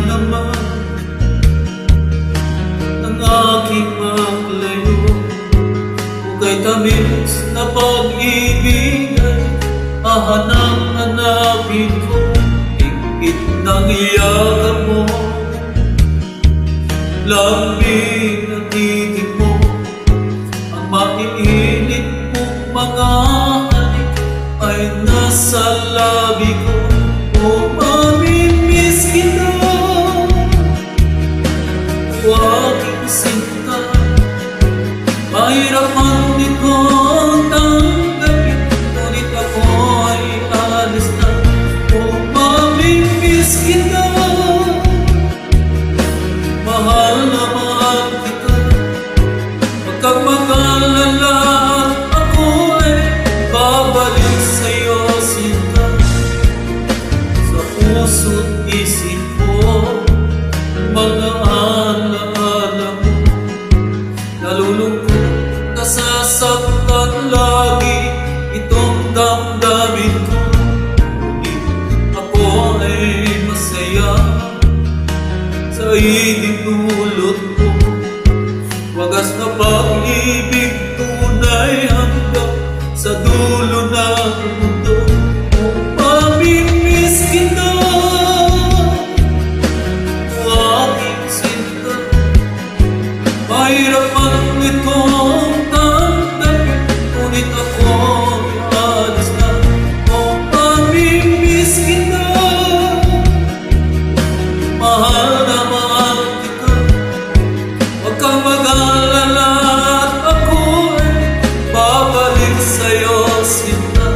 naman ang aking maglayo. Kay tamis na pag-ibig ay hahanap-hanapin ko. Higpit ng iyakap mo, lamig na titig mo, ang maiinit mong mga halik ay nasa labi ko. O mamimiss kita, o aking sinta, mahirap man itong tanggapin, ngunit ako ay alis na. O mamimiss kita, mahal na mahal kita, huwag kang mag-alala, ako ay babalik sa'yo, sinta. Sa puso't isip ko, mga alaala mo, nalulungkot, nasasaktan lagi itong damdamin ko. Ngunit ako ay masaya sa idinulot ko. Wagas na pag-ibig, tunay hanggang sa dulo ng mundo. O mamimiss kita, o aking sinta, mahirap man itong tanggapin, ngunit ako ay alis na. O mamimiss kita, mahal na mahal kita, huwag kang mag-alala at ako ay babalik sa'yo, sinta.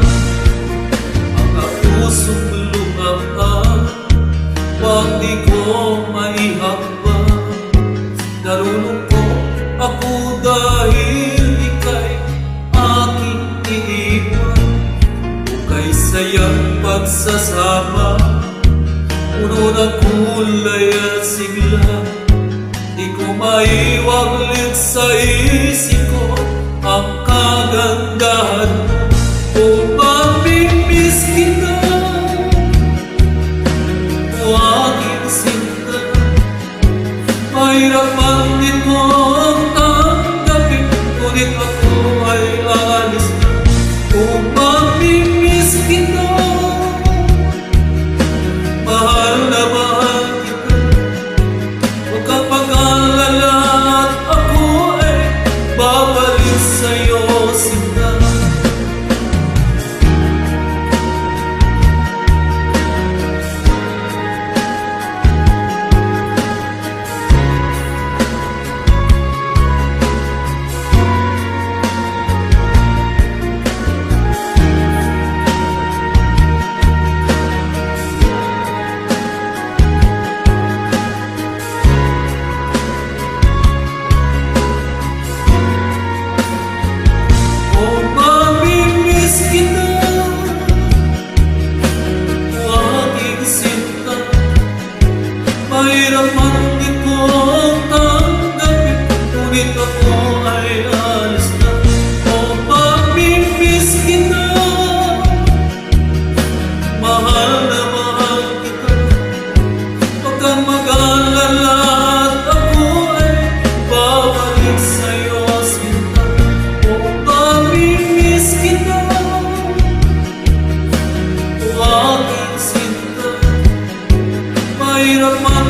Mga pusong lumapaan, huwag di ko maihakbang. Nalulungkot ako dahil ika'y aking iiwan. Uka'y sayang pagsasama, puno ng kulay at sigla. Di ko maiwaglit sa isip ko ang kagandahan mo. O mamimiss kita, o aking sinta, mahirap man itong tanggapin, ngunit ako ay alis na. O mamimiss kita, mahal na mahal kita, huwag kang mag-alala at ako ay babalik sa'yo, sinta. Mahirap man itong tanggapin, ngunit ako ay alis na. O mamimiss kita, mahal na mahal kita, huwag kang mag-alala at ako ay babalik sa'yo, sinta. O mamimiss kita, o aking sinta, mahirap man